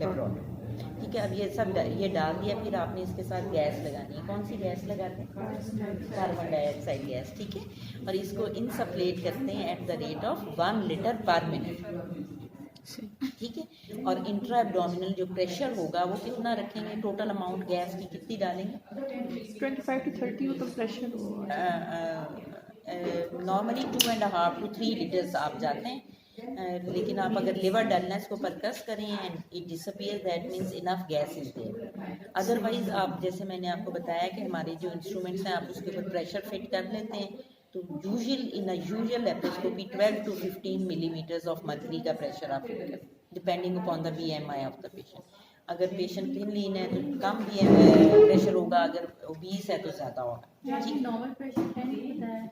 लेप्रोडो। ठीक है, अब ये सब ये डाल दिया, फिर आपने इसके साथ गैस लगानी है। कौन सी गैस लगाते हैं? Carbon dioxide gas. ठीक है, और इसको इंसफलेट करते हैं at the rate of 1 litre पर मिनट। ठीक है, और इंट्रा एब्डोमिनल जो प्रेशर होगा वो कितना रखेंगे? टोटल अमाउंट गैस की कितनी डालेंगे? 25 to 30 हो तो प्रेशर होगा। नॉर्मली 2.5 to 3 लीटर्स आप जाते हैं। लेकिन आप अगर लिवर डलनेस को परकस करें and it disappear, that means enough gas is there. Otherwise आप, जैसे मैंने आपको बताया कि हमारे जो इंस्ट्रूमेंट्स हैं आप उसके ऊपर प्रेशर फिट कर लेते हैं, तो usual in a usual laparoscopy 12 to 15 millimetres of mercury का प्रेशर आप फिट करें, depending upon the BMI of the patient. अगर पेशेंट थिन लीन है तो कम प्रेशर होगा, अगर ओबीस है तो ज़्यादा होगा। ठीक, नॉर्मल प्रेशर 10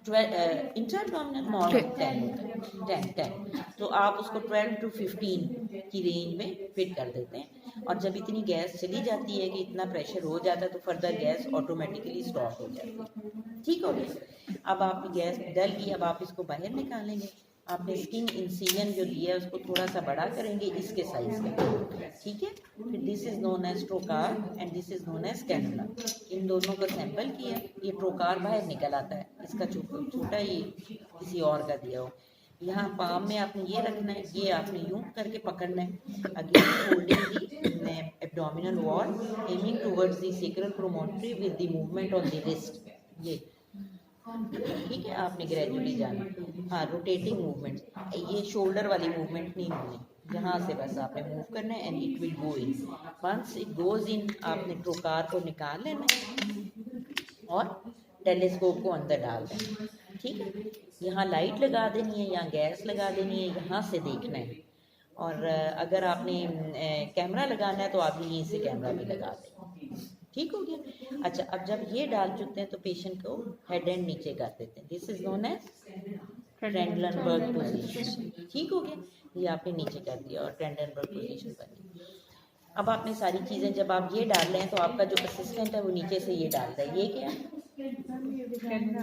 होता है, इंट्रा एब्डोमिनल नॉर्मल 10 होता है, 10। तो आप उसको 12 to 15 की रेंज में फिट कर देते हैं, और जब इतनी गैस चली जाती है कि इतना प्रेशर हो जाता है तो फर्दर गैस ऑटोमेटिकली स्टॉप हो जाती है। ठीक हो गया, अब आपकी गैस डल गई, अब आप इसको बाहर निकालेंगे। आपने स्किन इंसिजन जो दिया है उसको थोड़ा सा बड़ा करेंगे इसके साइज का। ठीक है, फिर this is known as trocar and this is known as cannula. इन दोनों को सैंपल किया, ये ट्रोकार बाहर निकल आता है, इसका छोटा ये किसी और का दिया हो। यहाँ पाम में आपने ये रखना है, ये आपने यूं करके पकड़ना है, again holding the abdominal wall, aiming towards the sacral promontory with the movement on the wrist. ये ठीक है, आपने ग्रेजुअली जाना। हाँ, रोटेटिंग मूवमेंट, ये शोल्डर वाली मूवमेंट नहीं होनी, यहाँ से बस आपने मूव करना है and it will go in. Once it goes in, आपने ट्रोकार को निकाल लेना है और टेलीस्कोप को अंदर डाल देना। ठीक है, यहाँ लाइट लगा देनी है, यहाँ गैस लगा देनी है, यहाँ से देखना है। और अगर आपने कैमरा लगाना है तो आप यहीं से कैमरा भी लगा दें। ठीक हो गया। अच्छा, अब जब ये डाल चुके हैं तो पेशेंट को हेड एंड नीचे कर देते हैं, this is known as Trendelenburg position. ठीक हो गया, ये आपने नीचे कर दिया और ट्रेंडलनबर्ग पोजीशन बनी। अब आपने सारी चीज़ें, जब आप ये डाल रहे हैं तो आपका जो असिस्टेंट है वो नीचे से ये डालता है, ये क्या है?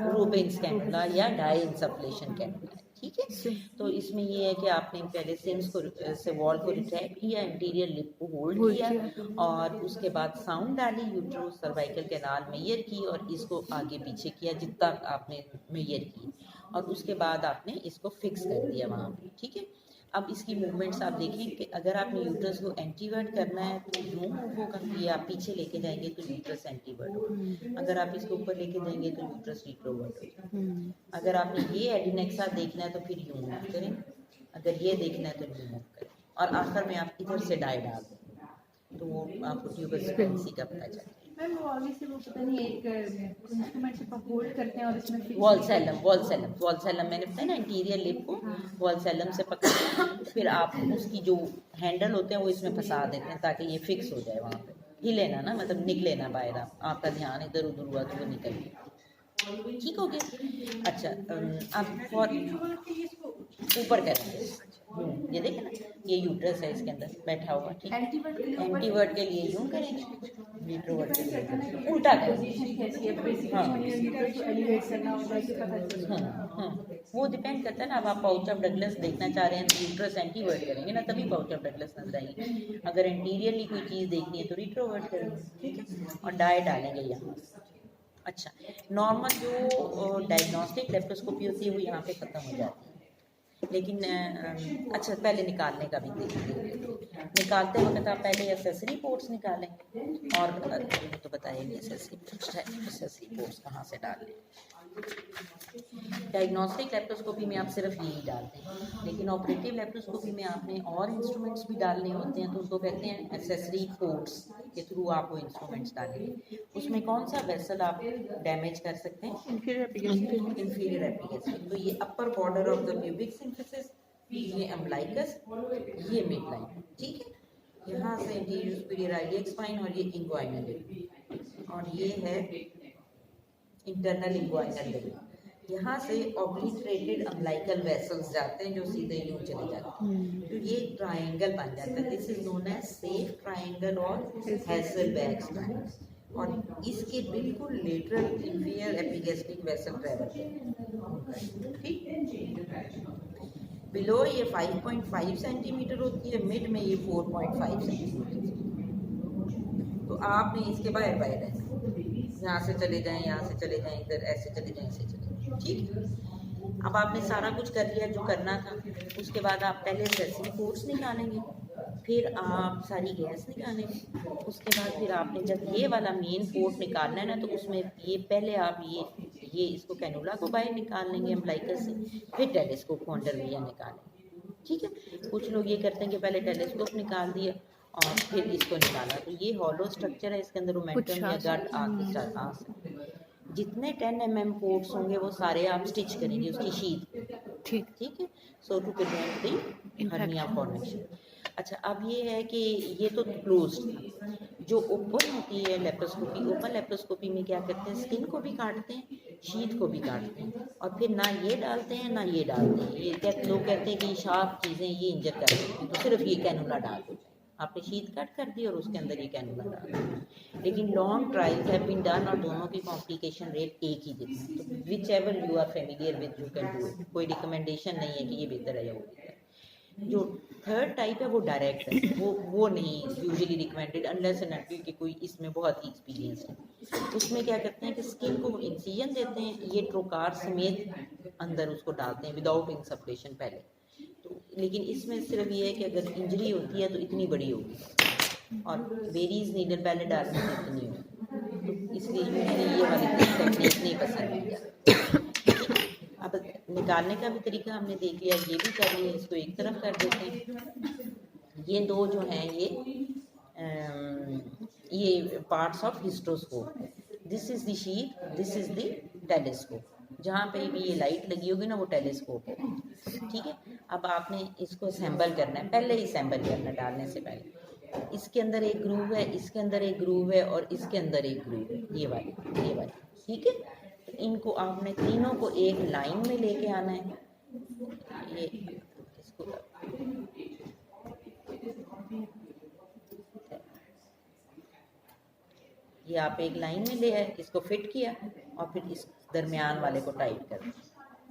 रूबिन्स कैनुला या डाई इंसफलेशन कैनुला। ठीक है, तो इसमें ये है कि आपने पहले सिम्स को से वॉल को रिट्रैक्ट किया, इंटीरियर लिप को होल्ड किया, और उसके बाद साउंड डाली, यूट्रो सर्वाइकल कैनाल मेयर की और इसको आगे पीछे किया जितना आपने मेयर की, और उसके बाद आपने इसको फिक्स कर दिया वहाँ पे। ठीक है, अब इसकी मूवमेंट्स आप देखें कि अगर आपने यूट्रस को एंटीवर्ट करना है तो यूँ मूव होगा, ये आप पीछे लेके जाएंगे तो यूट्रस एंटीवर्ट होगा, अगर आप इसको ऊपर लेके जाएंगे तो यूट्रस रिट्रोवर्ट होगा। अगर आपने ये एडिनेक्सा देखना है तो फिर यूँ मूव करें, अगर ये देखना है तो यूँ मूव करें, और आखिर में आप इधर से डाई डाल दें तो वो आपको ट्यूबस फ्रेंसी का पता चले। मैम वो आगे से वो पता नहीं एक इंस्ट्रूमेंट से होल्ड करते हैं और इसमें fix वॉलसेलम मैंने बताया ना, इंटीरियर लिप को वॉलसेलम से पकड़ते हैं, फिर आप उसकी जो हैंडल होते हैं वो इसमें फंसा देते हैं ताकि ये फिक्स हो जाए वहाँ पे, हिले ना मतलब निकले ना बाहर, आपका ध्यान इधर उधर हुआ तो वो निकल गया। ठीक हो गया। अच्छा, अब फॉर ऊपर करेंगे, ये देखें ना, ये यूट्रस है, इसके अंदर बैठा हुआ। ठीक है, एंटीवर्ट के लिए यूँ करेंगे, रिट्रोवर्ट के लिए उल्टा करेंगे। हाँ, वो डिपेंड करता है ना, अब आप पाउच ऑफ डगलस देखना चाह रहे हैं तो यूट्रस एंटीवर्ट करेंगे ना, तभी पाउच ऑफ डगलस नजर आएगी। अगर एंटीरियरली कोई चीज़ देखनी है तो रिट्रोवर्ट करेंगे। ठीक है, और डाई डालेंगे यहाँ। अच्छा, नॉर्मल जो डायग्नोस्टिक लेप्रोस्कोपी होती है वो यहाँ पे ख़त्म हो जाती है, लेकिन अच्छा पहले निकालने का भी देखिए। निकालते वक्त आप पहले एसेसरी पोर्ट्स निकालें, और तो बताएंगे एसेसरी पोर्ट्स कहाँ से डालें। डायग्नोस्टिक लेप्रोस्कोपी में आप सिर्फ यही डालते हैं, लेकिन ऑपरेटिव लेप्रोस्कोपी में आपने और इंस्ट्रूमेंट्स भी डालने होते हैं तो उसको कहते हैं एसेसरी पोर्ट्स के थ्रू आप वो इंस्ट्रूमेंट्स डालेंगे। उसमें कौन सा वेसल आप डैमेज कर सकते हैं? Inferior epigastric. तो ये upper border of the pubic symphysis, ये अम्बलाइकस, ये मिडलाइन। ठीक है, यहाँ से इंटीरियर सुपीरियर आइलियक स्पाइन और ये इंग्वाइनल, और ये है इंटरनल इंग्वाइनल लिप। यहाँ से ऑब्लिटरेटेड अम्बलाइकल वेसल्स जाते हैं जो सीधे यूं चले जाते हैं, तो ये ट्रायंगल बन जाता है। This is known as safe triangle और हैसेलबैग स्पाइन, और इसके बिल्कुल lateral inferior epigastric vessel travel. ठीक, बिलो ये 5.5 सेंटीमीटर होती है, मिड में ये 4.5 सेंटीमीटर। तो आपने इसके बाहर बाहर रहना, यहाँ से चले जाएं, यहाँ से चले जाएं, इधर ऐसे चले जाएं, ऐसे चले जाएं, ठीक है। अब आपने सारा कुछ कर लिया जो करना था। उसके बाद आप पहले सेसमी कोट्स निकालेंगे, फिर आप सारी गैस निकालेंगे। उसके बाद फिर आपने जब ये वाला मेन पोर्ट निकालना है ना, तो उसमें ये पहले आप ये इसको कैनुला को बाहर निकाल लेंगे एम्प्लाइकर से, फिर टेलीस्कोप को अंडर विजन निकालेंगे, ठीक है। कुछ लोग ये करते हैं कि पहले टेलीस्कोप निकाल दिया और फिर इसको निकाला, तो ये हॉलो स्ट्रक्चर है, इसके अंदर मोमेंटम या गट आ सकते हैं। जितने 10 mm पोर्ट्स होंगे वो सारे आप स्टिच करेंगे उसकी शीट, ठीक है, so to prevent the hernia formation. अच्छा, अब ये है कि ये तो क्लोज्ड था। जो ओपन होती है लेप्रोस्कोपी, ओपन लेप्रोस्कोपी में क्या करते हैं, स्किन को भी काटते हैं, शीट को भी काटते हैं, और फिर ना ये डालते हैं ना ये डालते हैं। ये लोग कहते हैं कि शार्प चीज़ें ये इंजेक्ट कर देते हैं, तो सिर्फ ये कैनुला डाल देते हैं। आपने शीट कट कर दी और उसके अंदर ये कैनुला डाल दिया। लेकिन long trials have been done और दोनों की कॉम्प्लिकेशन रेट एक ही जितना है। तो whichever you are familiar with you can do it. कोई रिकमेंडेशन नहीं है कि ये बेहतर है या वो बेहतर है। जो थर्ड टाइप है वो डायरेक्ट है, वो नहीं usually recommended unless and until कि कोई इसमें बहुत ही एक्सपीरियंस है। उसमें क्या करते हैं कि स्किन को इंसिजन देते हैं, ये ट्रोकार समेत अंदर उसको डालते हैं विदाउट इंसफलेशन पहले। तो लेकिन इसमें सिर्फ ये है कि अगर इंजरी होती है तो इतनी बड़ी होगी और बेरीज नीडल पहले डालने से इतनी होगी, तो इसलिए यूजुअली ये वाली टेक्निक नहीं पसंद की जाती। अब निकालने का भी तरीका हमने देख लिया, ये भी कर लिया, इसको एक तरफ कर देते हैं। ये दो जो हैं ये parts of hysteroscope, this is the sheet, this is the telescope. जहाँ पे भी ये लाइट लगी होगी ना वो टेलीस्कोप होगा, ठीक है। अब आपने इसको असेंबल करना है, पहले ही असेंबल करना है डालने से पहले। इसके अंदर एक ग्रूव है, इसके अंदर एक ग्रूव है और इसके अंदर एक ग्रूव है, ये वाली, ठीक है। इनको आपने तीनों को एक लाइन में लेके आना है। ये इसको ये आप एक लाइन में ले आए, इसको फिट किया और फिर इस दरमियान वाले को टाइट कर दिया,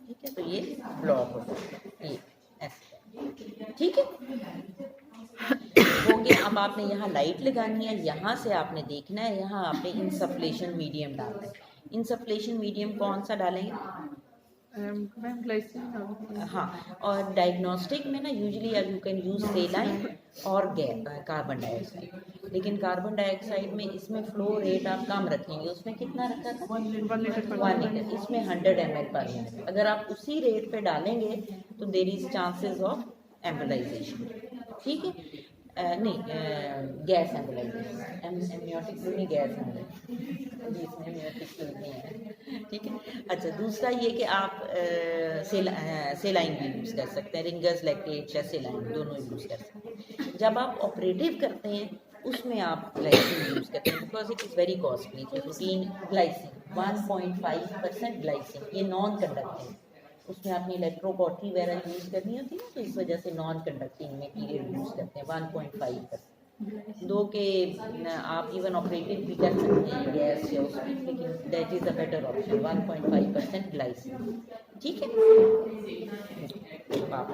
ठीक है। तो ये ब्लॉक हो जाएगा, ये ऐसे, ठीक है। हो गया। अब आपने यहाँ लाइट लगानी है, यहाँ से आपने देखना है, यहाँ आपने इंसफ्लेशन मीडियम डालना है। इंसफ्लेशन मीडियम कौन सा डालेंगे? हाँ, और डायग्नोस्टिक में ना यूजुअली यू कैन यूज सेलाइन और कार्बन डाइऑक्साइड। लेकिन कार्बन डाइऑक्साइड में इसमें फ्लो रेट आप कम रखेंगे, उसमें कितना रखा था? 1 लीटर, इसमें 100 ml पर मिनट। अगर आप उसी रेट पे डालेंगे तो there is chances of embolisation, ठीक है। नहीं, गैस एम्बोलाइजेशन, एमनियोटिक नहीं, गैस एम्बोलाइजेशन, इसमें एमनियोटिक नहीं है, ठीक है। अच्छा, दूसरा ये कि आप सेलाइन भी यूज़ कर सकते हैं, रिंगर्स लैक्टेट या सेलाइन दोनों यूज़ कर सकते हैं। जब आप ऑपरेटिव करते हैं उसमें आप ग्लाइसिन यूज़ करते हैं, because it is very costly. तो प्रोटीन ग्लाइसिन 1.5% ग्लाइसिन, ये नॉन कंडक्टिंग, उसमें आपने इलेक्ट्रोपॉटरी वगैरह यूज़ करनी होती है ना, तो इस वजह से नॉन कंडक्टिंग मटीरियल यूज़ करते हैं 1.5%। दो के आप इवन ऑपरेटिव भी कर सकते हैं गैस या उसमें, लेकिन that is a better option 1.5% glycine, ठीक है। आप